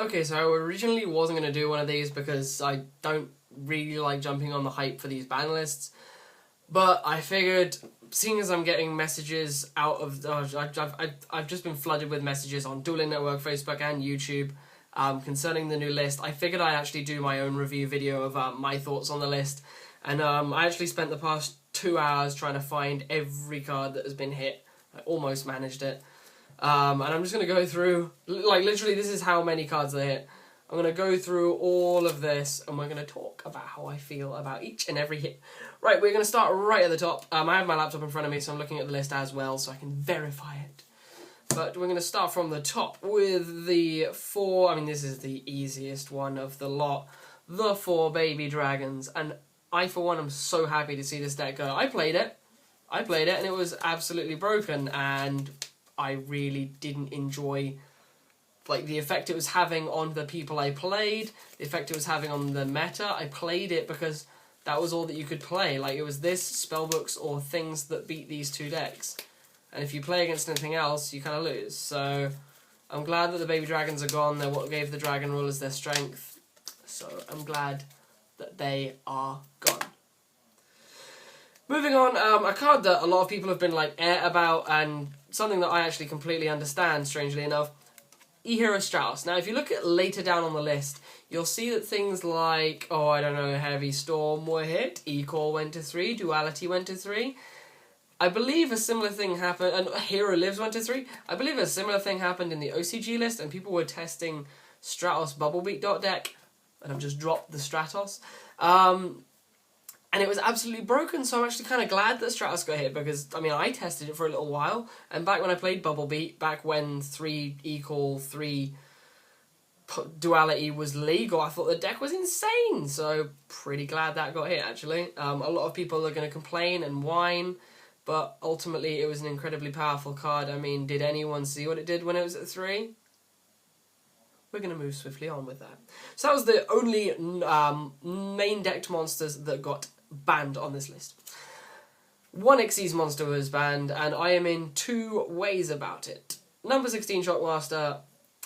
Okay, so I originally wasn't going to do one of these because I don't really like jumping on the hype for these ban lists. But I figured, seeing as I'm getting messages out of... I've just been flooded with messages on Dueling Network, Facebook and YouTube concerning the new list. I figured I'd actually do my own review video of my thoughts on the list. And I actually spent the past 2 hours trying to find every card that has been hit. I almost managed it. And I'm just going to go through, like literally this is how many cards they hit. I'm going to go through all of this and we're going to talk about how I feel about each and every hit. Right, we're going to start right at the top. I have my laptop in front of me, so I'm looking at the list as well so I can verify it. But we're going to start from the top with the 4, I mean this is the easiest one of the lot, the 4 baby dragons. And I for one am so happy to see this deck go. I played it and it was absolutely broken, and I really didn't enjoy like the effect it was having on the people I played, the effect it was having on the meta. I played it because that was all that you could play. Like, it was this, spellbooks, or things that beat these two decks. And if you play against anything else, you kind of lose. So I'm glad that the baby dragons are gone. They're what gave the dragon rulers their strength. So I'm glad that they are gone. Moving on, a card that a lot of people have been like about, and something that I actually completely understand, strangely enough, E-Hero Strauss. Now, if you look at later down on the list, you'll see that things like, oh, I don't know, Heavy Storm were hit, E-Core went to 3, Duality went to 3. I believe a similar thing happened, and Hero Lives went to 3. I believe a similar thing happened in the OCG list, and people were testing Stratos Bubblebeat deck, and I've just dropped the Stratos. And it was absolutely broken, so I'm actually kind of glad that Stratos got hit, because, I mean, I tested it for a little while, and back when I played Bubblebeat, back when 3 equal 3 duality was legal, I thought the deck was insane, so pretty glad that got hit, actually. A lot of people are going to complain and whine, but ultimately it was an incredibly powerful card. I mean, did anyone see what it did when it was at 3? We're going to move swiftly on with that. So that was the only main decked monsters that got banned on this list. One Xyz monster was banned, and I am in 2 ways about it. Number 16 Shockmaster,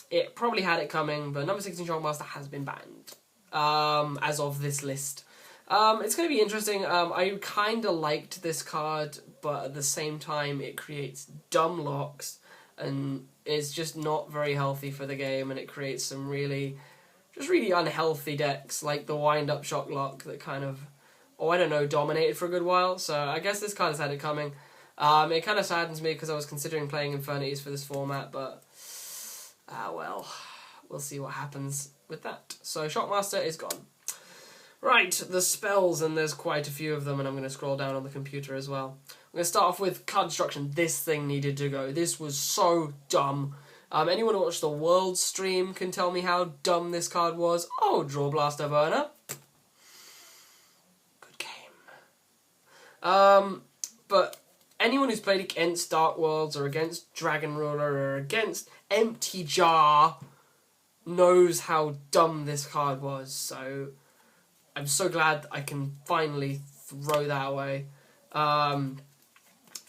it probably had it coming, but number 16 Shockmaster has been banned as of this list. It's going to be interesting. I kind of liked this card, but at the same time it creates dumb locks, and it's just not very healthy for the game, and it creates some really unhealthy decks, like the wind-up Shock Lock that kind of, dominated for a good while. So I guess this card has had it coming. It kind of saddens me because I was considering playing Infernities for this format, but well, we'll see what happens with that. So Shockmaster is gone. Right, the spells, and there's quite a few of them, and I'm going to scroll down on the computer as well. I'm going to start off with card destruction. This thing needed to go. This was so dumb. Anyone who watched the World stream can tell me how dumb this card was. Oh, Draw Blaster Burner. Good game. But anyone who's played against Dark Worlds or against Dragon Ruler or against Empty Jar knows how dumb this card was. So I'm so glad I can finally throw that away.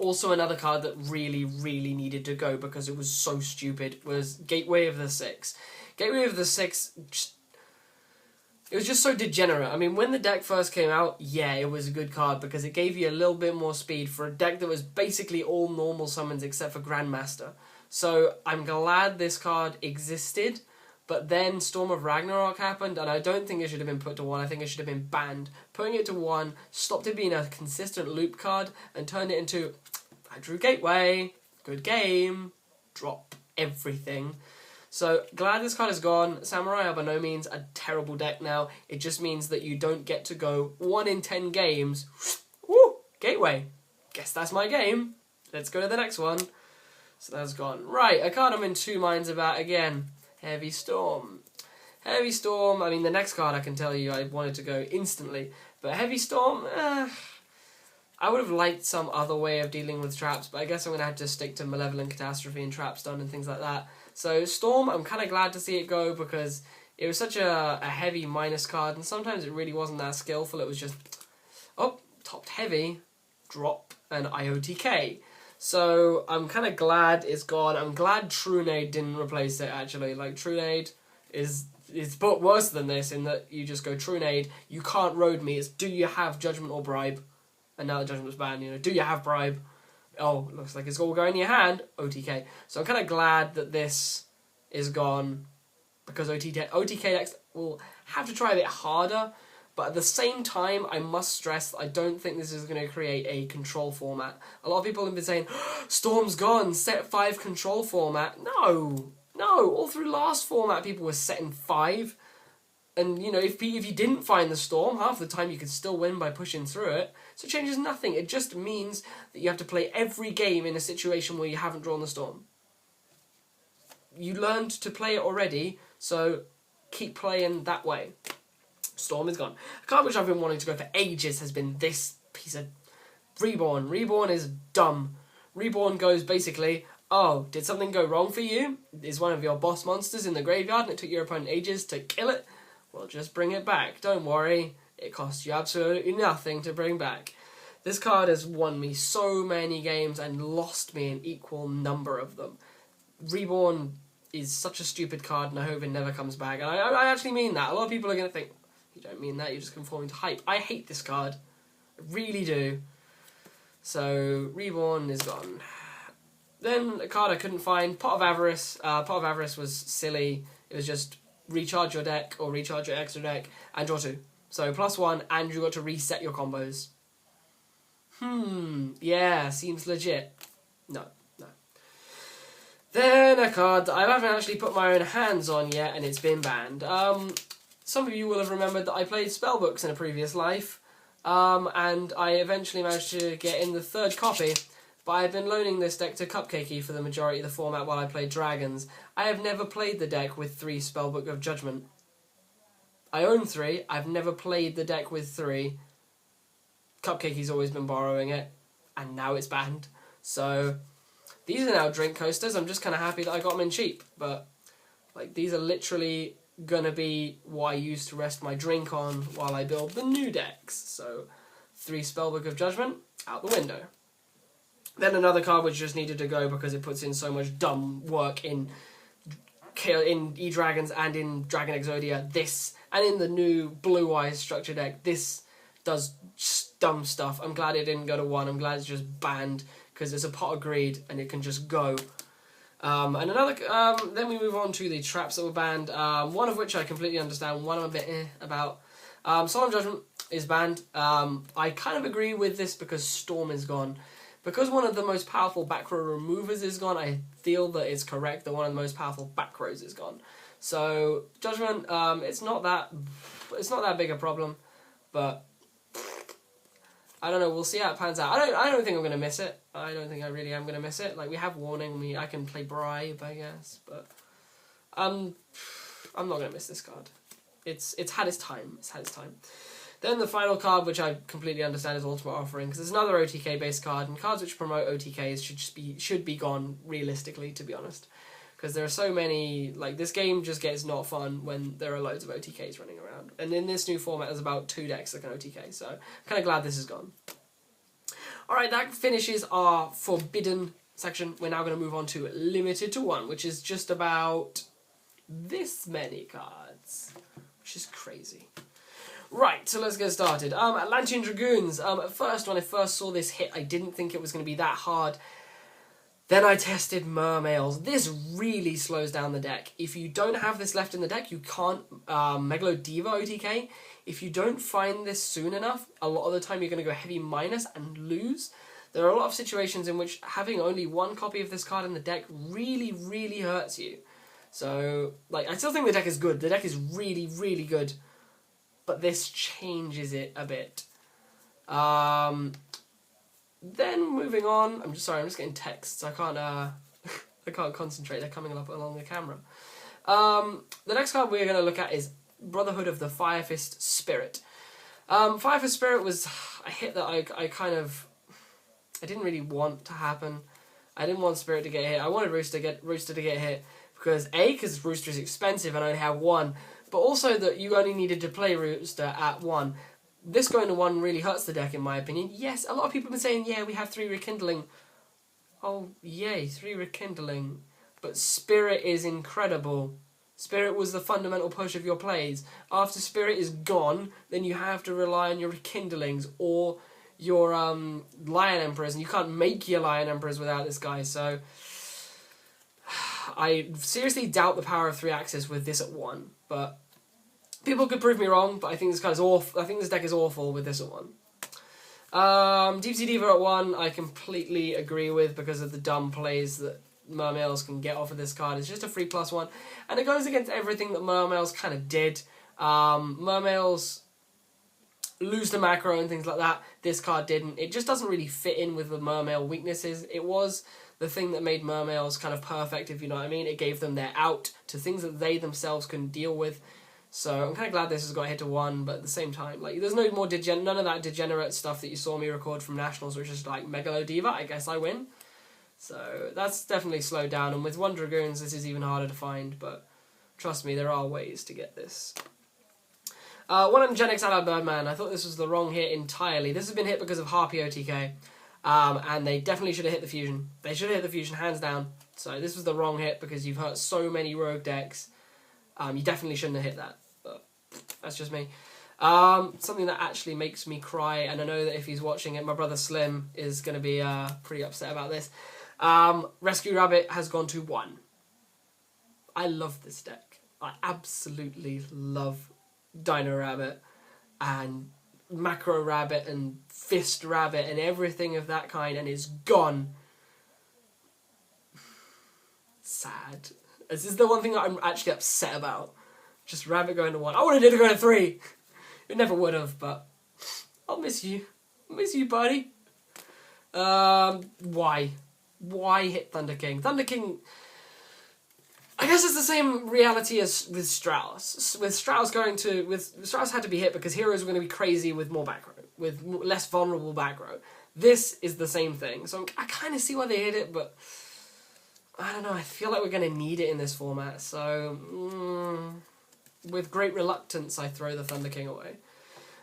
Also, another card that really, really needed to go because it was so stupid was Gateway of the Six. Gateway of the Six, it was just so degenerate. I mean, when the deck first came out, yeah, it was a good card because it gave you a little bit more speed for a deck that was basically all normal summons except for Grandmaster. So I'm glad this card existed, but then Storm of Ragnarok happened, and I don't think it should have been put to 1. I think it should have been banned. Putting it to 1 stopped it being a consistent loop card and turned it into, I drew Gateway, good game, drop everything. So, glad this card is gone. Samurai are by no means a terrible deck now. It just means that you don't get to go 1 in 10 games. Woo! Gateway. Guess that's my game. Let's go to the next one. So that's gone. Right, a card I'm in 2 minds about again. Heavy Storm. Heavy Storm, I mean, the next card I can tell you I wanted to go instantly. But Heavy Storm, I would have liked some other way of dealing with traps, but I guess I'm going to have to stick to Malevolent Catastrophe and Trap Stun and things like that. So Storm, I'm kind of glad to see it go because it was such a heavy minus card, and sometimes it really wasn't that skillful. It was just, oh, topped heavy, drop, and IOTK. So I'm kind of glad it's gone. I'm glad Trunade didn't replace it, actually. Like, Trunade, is but worse than this in that you just go true nade, you can't road me, it's do you have judgment or bribe? And now the judgment was banned, you know, do you have bribe? Oh, looks like it's all going in your hand, OTK. So I'm kind of glad that this is gone, because OTK decks will have to try a bit harder, but at the same time, I must stress that I don't think this is going to create a control format. A lot of people have been saying, Storm's gone, set 5 control format. No, all through last format people were setting 5. And, you know, if you didn't find the Storm, half the time you could still win by pushing through it. So it changes nothing. It just means that you have to play every game in a situation where you haven't drawn the Storm. You learned to play it already, so keep playing that way. Storm is gone. A card which I've been wanting to go for ages has been this piece of Reborn. Reborn is dumb. Reborn goes basically, oh, did something go wrong for you? Is one of your boss monsters in the graveyard and it took your opponent ages to kill it? Well, just bring it back. Don't worry. It costs you absolutely nothing to bring back. This card has won me so many games and lost me an equal number of them. Reborn is such a stupid card and I hope it never comes back. And I actually mean that. A lot of people are going to think, you don't mean that, you're just conforming to hype. I hate this card. I really do. So, Reborn is gone. Then, a card I couldn't find, Pot of Avarice. Pot of Avarice was silly. It was just recharge your deck, or recharge your extra deck, and draw 2. So, +1, and you got to reset your combos. Yeah, seems legit. No. Then, a card that I haven't actually put my own hands on yet, and it's been banned. Some of you will have remembered that I played Spellbooks in a previous life, and I eventually managed to get in the 3rd copy, but I've been loaning this deck to Cupcakey for the majority of the format while I played Dragons. I have never played the deck with 3 Spellbook of Judgment. I own 3, I've never played the deck with 3. Cupcakey's always been borrowing it, and now it's banned. So, these are now drink coasters. I'm just kind of happy that I got them in cheap, but like these are literally gonna be what I use to rest my drink on while I build the new decks. So 3 Spellbook of Judgment out the window. Then another card which just needed to go because it puts in so much dumb work in E-Dragons and in Dragon Exodia. This, and in the new Blue Eyes structure deck, this does dumb stuff. I'm glad it didn't go to 1. I'm glad it's just banned because it's a Pot of Greed and it can just go. And another, then we move on to the traps that were banned, one of which I completely understand, one I'm a bit about. Solemn Judgment is banned. I kind of agree with this because Storm is gone. Because one of the most powerful back row removers is gone, I feel that it's correct that one of the most powerful back rows is gone. So, Judgment, it's not that big a problem, but I don't know, we'll see how it pans out. I don't think I'm going to miss it. I don't think I really am going to miss it. Like, we have Warning, I can play Bribe, I guess, but I'm not going to miss this card. It's had its time. Then the final card, which I completely understand, is Ultimate Offering, because it's another OTK-based card, and cards which promote OTKs should be gone, realistically, to be honest. Because there are so many, like, this game just gets not fun when there are loads of OTKs running around. And in this new format, there's about 2 decks that can OTK, so I'm kind of glad this is gone. Alright, that finishes our Forbidden section. We're now going to move on to Limited to 1, which is just about this many cards, which is crazy. Right, so let's get started. Atlantean Dragoons. At first, when I first saw this hit, I didn't think it was going to be that hard. Then I tested Mermails. This really slows down the deck. If you don't have this left in the deck, you can't Megalo Diva OTK. If you don't find this soon enough, a lot of the time you're going to go heavy minus and lose. There are a lot of situations in which having only 1 copy of this card in the deck really, really hurts you. So, like, I still think the deck is good. The deck is really, really good. But this changes it a bit. Then moving on, I'm just getting texts. I can't I can't concentrate. They're coming up along the camera. The next card we're going to look at is Brotherhood of the Firefist Spirit. Firefist Spirit was a hit that I didn't really want to happen. I didn't want Spirit to get hit. I wanted Rooster to get hit because because Rooster is expensive and I only have 1, but also that you only needed to play Rooster at 1. This going to 1 really hurts the deck, in my opinion. Yes, a lot of people have been saying, yeah, we have 3 Rekindling. Oh, yay, 3 Rekindling. But Spirit is incredible. Spirit was the fundamental push of your plays. After Spirit is gone, then you have to rely on your Rekindlings or your Lion Emperors, and you can't make your Lion Emperors without this guy, so I seriously doubt the power of 3 Axis with this at 1, but people could prove me wrong, but I think this guy's awful. I think this deck is awful with this at 1. Deep Sea Diva at 1, I completely agree with because of the dumb plays that Mermails can get off of this card. It's just a free +1, and it goes against everything that Mermails kind of did. Mermails lose the macro and things like that. This card didn't. It just doesn't really fit in with the Mermail weaknesses. It was the thing that made Mermails kind of perfect, if you know what I mean. It gave them their out to things that they themselves couldn't deal with. So I'm kind of glad this has got hit to 1, but at the same time, like, there's no more none of that degenerate stuff that you saw me record from Nationals, which is like Megalo Diva, I guess I win. So that's definitely slowed down, and with 1 Dragoons this is even harder to find, but trust me, there are ways to get this. 1 Genex Allied Birdman, I thought this was the wrong hit entirely. This has been hit because of Harpy OTK, and they definitely should have hit the Fusion. They should have hit the Fusion, hands down. So this was the wrong hit because you've hurt so many rogue decks. You definitely shouldn't have hit that, but that's just me. Something that actually makes me cry, and I know that if he's watching it, my brother Slim is going to be pretty upset about this. Rescue Rabbit has gone to 1. I love this deck. I absolutely love Dino Rabbit and Macro Rabbit and Fist Rabbit and everything of that kind, and it's gone. Sad. This is the one thing that I'm actually upset about. Just Rabbit going to 1. I would have did it going to 3. It never would have, but I'll miss you. I'll miss you, buddy. Why? Why hit Thunder King? Thunder King, I guess it's the same reality as with Strauss. With Strauss Strauss had to be hit because heroes were going to be crazy with more back row, with less vulnerable back row. This is the same thing. So I kind of see why they hit it, but I don't know. I feel like we're going to need it in this format. So with great reluctance, I throw the Thunder King away.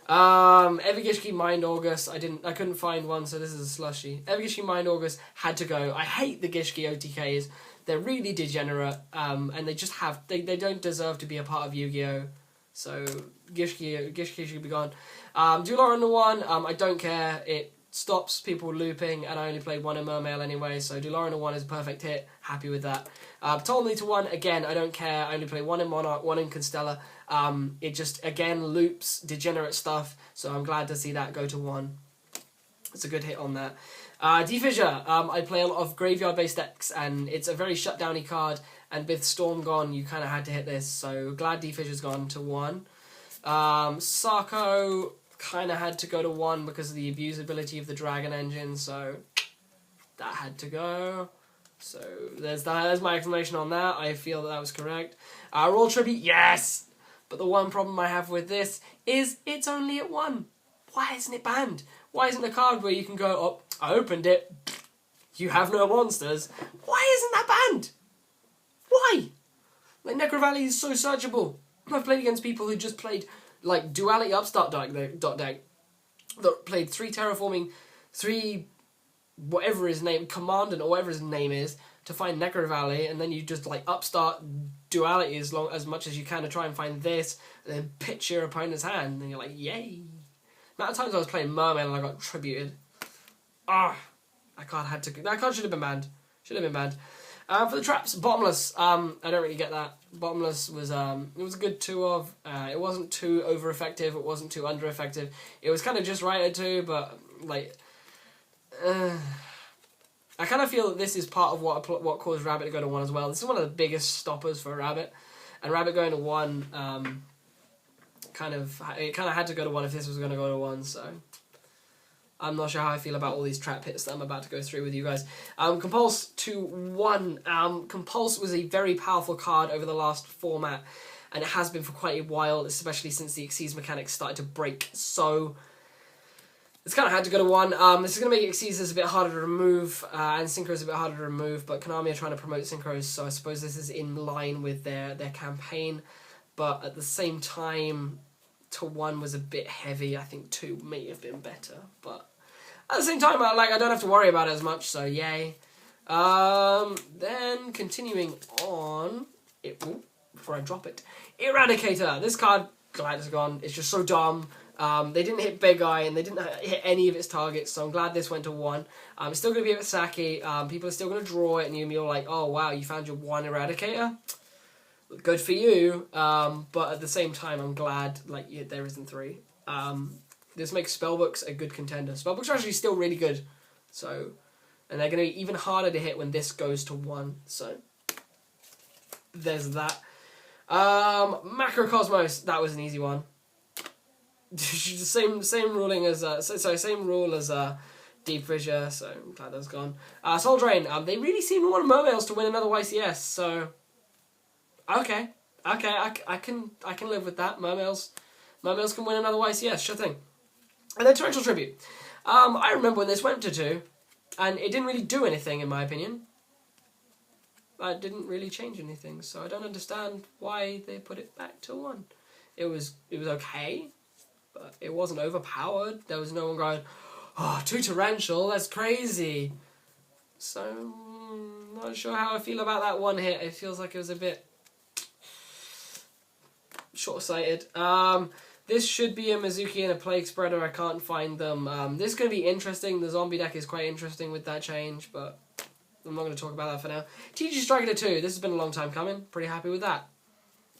Evigishki Mind August, I couldn't find one, so this is a slushy. Evigishki Mind August had to go. I hate the Gishki OTKs. They're really degenerate, and they just they don't deserve to be a part of Yu-Gi-Oh! So Gishki should be gone. Duelar on the 1, I don't care. It stops people looping, and I only played 1 in Mermail anyway, so Duelar on the 1 is a perfect hit. Happy with that. Ptolemy to 1, again, I don't care. I only play 1 in Monarch, 1 in Constella. It just, again, loops degenerate stuff, so I'm glad to see that go to 1. It's a good hit on that. Defissure, I play a lot of graveyard-based decks, and it's a very shutdowny card, and with Storm gone, you kind of had to hit this, so glad Defissure's gone to 1. Sarko kind of had to go to 1 because of the abusability of the Dragon Engine, so that had to go. So there's my explanation on that. I feel that was correct. Royal Tribute, yes! But the one problem I have with this is it's only at 1. Why isn't it banned? Why isn't a card where you can go, oh, I opened it, you have no monsters? Why isn't that banned? Why? Like, Necro Valley is so searchable. I've played against people who just played, like, Duality Upstart deck that played 3 Terraforming, 3 whatever his name, Commandant or whatever his name is, to find Necro Valley, and then you just, like, Upstart Duality as much as you can to try and find this, and then pitch your opponent's hand, and you're like, yay. The amount of times I was playing Mermaid and I got tributed. That card should have been banned. Should have been banned. For the traps, Bottomless. I don't really get that. Bottomless was it was a good 2 of. It wasn't too over effective. It wasn't too under effective. It was kind of just right at 2, but like, I kind of feel that this is part of what caused Rabbit to go to 1 as well. This is one of the biggest stoppers for Rabbit, and Rabbit going to 1. It kind of had to go to 1 if this was going to go to 1. So I'm not sure how I feel about all these trap hits that I'm about to go through with you guys. Compulse to 1. Compulse was a very powerful card over the last format, and it has been for quite a while, especially since the Xyz mechanics started to break. So it's kind of had to go to 1. This is going to make Xyz a bit harder to remove, and Synchros a bit harder to remove, but Konami are trying to promote Synchros, so I suppose this is in line with their campaign. But at the same time, to 1 was a bit heavy. I think 2 may have been better, but at the same time, I don't have to worry about it as much, so yay. Then continuing on, before I drop it. Eradicator. This card, glad it's gone. It's just so dumb. They didn't hit Big Eye, and they didn't hit any of its targets, so I'm glad this went to 1. It's still going to be a bit sacky. People are still going to draw it, and you're like, oh, wow, you found your 1 Eradicator? Good for you. But at the same time, I'm glad there isn't 3. This makes Spellbooks a good contender. Spellbooks are actually still really good. So, and they're going to be even harder to hit when this goes to 1. So, there's that. Macrocosmos. That was an easy one. same ruling as same rule as Deep Fissure, so I'm glad that's gone. Soul Drain. They really seem to want Mermails to win another YCS, so okay, I can live with that. Mermails can win another YCS, sure thing. And then Torrential Tribute. I remember when this went to 2, and it didn't really do anything in my opinion. It didn't really change anything, so I don't understand why they put it back to 1. It was okay, but it wasn't overpowered. There was no one going, oh, 2 Torrential, that's crazy. So, not sure how I feel about that 1 hit. It feels like it was a bit short-sighted. This should be a Mizuki and a Plague Spreader. I can't find them. This is going to be interesting. The zombie deck is quite interesting with that change, but I'm not going to talk about that for now. TG Striker to 2. This has been a long time coming. Pretty happy with that.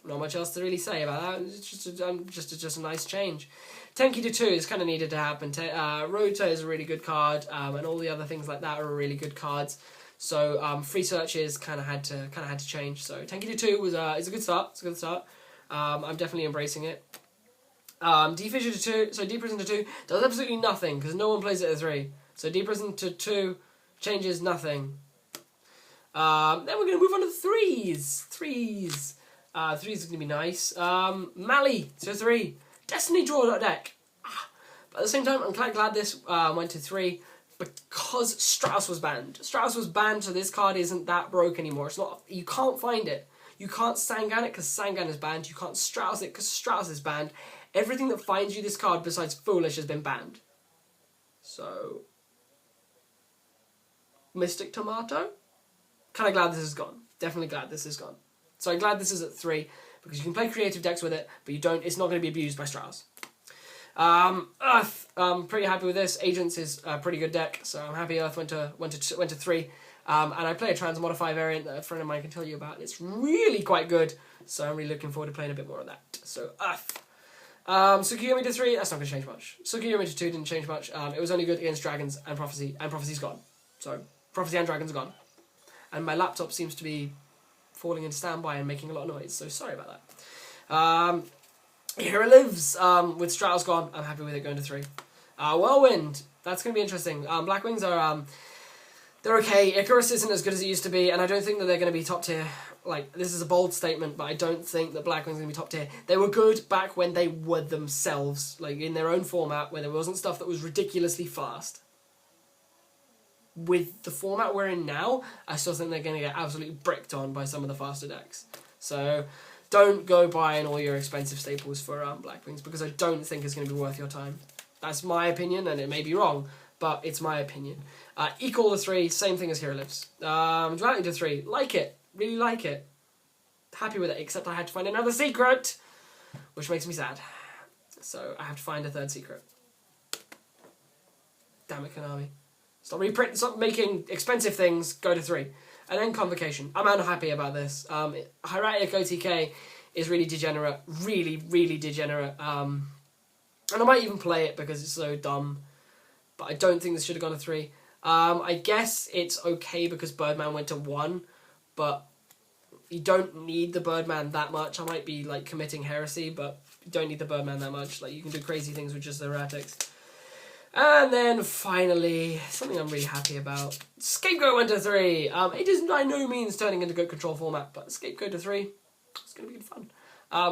Not much else to really say about that. It's just a nice change. Tenki to 2 is kind of needed to happen. Rota is a really good card, and all the other things like that are really good cards. So free searches kind of had to change. So Tenki to 2 is a good start. It's a good start. I'm definitely embracing it. Deep Fissure to 2. So Deep Prison to 2 does absolutely nothing because no one plays it at 3. So Deep Prison to 2 changes nothing. Then we're going to move on to the 3s. 3s. 3 is going to be nice. Mali to 3. Destiny draw deck. But at the same time, I'm glad this went to 3 because Strauss was banned. Strauss was banned, so this card isn't that broke anymore. It's not. You can't find it. You can't Sangan it because Sangan is banned. You can't Strauss it because Strauss is banned. Everything that finds you this card besides Foolish has been banned. So, Mystic Tomato. Kind of glad this is gone. Definitely glad this is gone. So I'm glad this is at 3 because you can play creative decks with it, but you don't. It's not going to be abused by Strauss. Earth. I'm pretty happy with this. Agents is a pretty good deck, so I'm happy Earth went to 3. And I play a Transmodify variant that a friend of mine can tell you about. It's really quite good, so I'm really looking forward to playing a bit more of that. So Earth. Tsukuyomi to 3. That's not going to change much. Tsukuyomi to 2 didn't change much. It was only good against Dragons and Prophecy, and Prophecy's gone. So Prophecy and Dragons are gone. And my laptop seems to be falling into standby and making a lot of noise, so sorry about that. Here it lives. With Strauss gone, I'm happy with it going to 3. Whirlwind, that's going to be interesting. Blackwings are, they're okay. Icarus isn't as good as it used to be, and I don't think that they're going to be top tier. Like, this is a bold statement, but I don't think that Blackwings are going to be top tier. They were good back when they were themselves, like in their own format, where there wasn't stuff that was ridiculously fast. With the format we're in now, I still think they're going to get absolutely bricked on by some of the faster decks. So don't go buying all your expensive staples for Blackwings because I don't think it's going to be worth your time. That's my opinion, and it may be wrong, but it's my opinion. Equal to 3, same thing as Hero Lives. Duality to 3, like it, really like it. Happy with it, except I had to find another secret, which makes me sad. So I have to find a 3rd secret. Damn it, Konami. Stop making expensive things, go to 3. And then Convocation. I'm unhappy about this. Hieratic OTK is really degenerate. Really, really degenerate. And I might even play it because it's so dumb. But I don't think this should have gone to 3. I guess it's okay because Birdman went to 1. But you don't need the Birdman that much. I might be like committing heresy, but you don't need the Birdman that much. Like, you can do crazy things with just the Erratics. And then finally, something I'm really happy about. Scapegoat went to 3. It is by no means turning into good control format, but Scapegoat to 3. It's going to be good fun.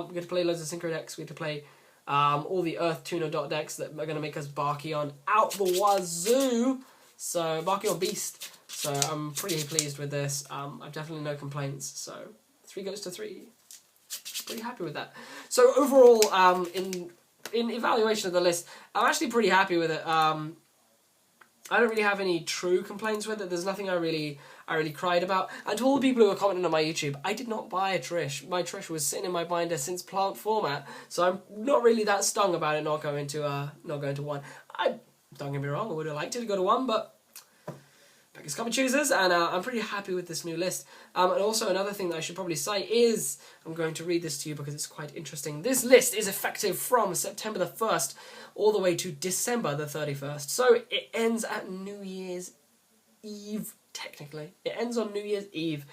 We get to play loads of synchro decks. We get to play all the Earth Tuner dot decks that are going to make us Barkion out the wazoo. So Barkion Beast. So I'm pretty pleased with this. I've definitely no complaints. So 3 goes to 3. Pretty happy with that. So overall, in evaluation of the list, I'm actually pretty happy with it. I don't really have any true complaints with it. There's nothing I really cried about. And to all the people who were commenting on my YouTube, I did not buy a Trish. My Trish was sitting in my binder since plant format, so I'm not really that stung about it not going to 1. Don't get me wrong, I would have liked it to go to 1, but beggars come and choosers, and I'm pretty happy with this new list. And also another thing that I should probably say is, I'm going to read this to you because it's quite interesting. This list is effective from September the 1st all the way to December the 31st. So it ends at New Year's Eve, technically. It ends on New Year's Eve.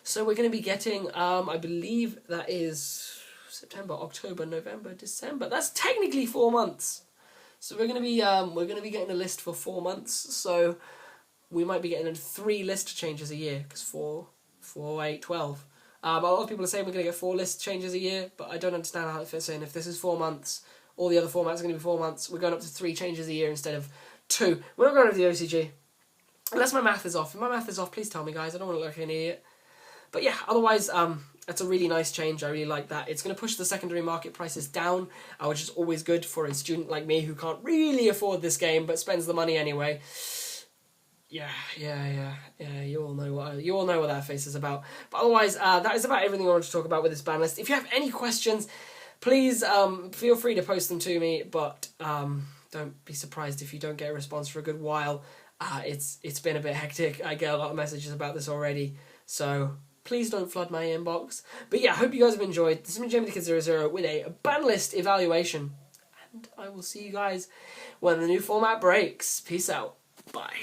So we're going to be getting, I believe that is September, October, November, December. That's technically 4 months. So we're going to be getting a list for 4 months. So we might be getting 3 list changes a year, because 4, 8, 12. A lot of people are saying we're going to get 4 list changes a year, but I don't understand how it fits in. If this is 4 months, all the other formats are going to be 4 months. We're going up to 3 changes a year instead of 2. We're not going over the OCG. Unless my math is off. If my math is off, please tell me, guys. I don't want to look like an idiot. But yeah, otherwise, that's a really nice change. I really like that. It's going to push the secondary market prices down, which is always good for a student like me who can't really afford this game, but spends the money anyway. Yeah. You all know what that face is about. But otherwise, that is about everything I wanted to talk about with this ban list. If you have any questions, please feel free to post them to me. But don't be surprised if you don't get a response for a good while. It's been a bit hectic. I get a lot of messages about this already, so please don't flood my inbox. But yeah, I hope you guys have enjoyed. This has been Jamiethekid00's with a ban list evaluation, and I will see you guys when the new format breaks. Peace out. Bye.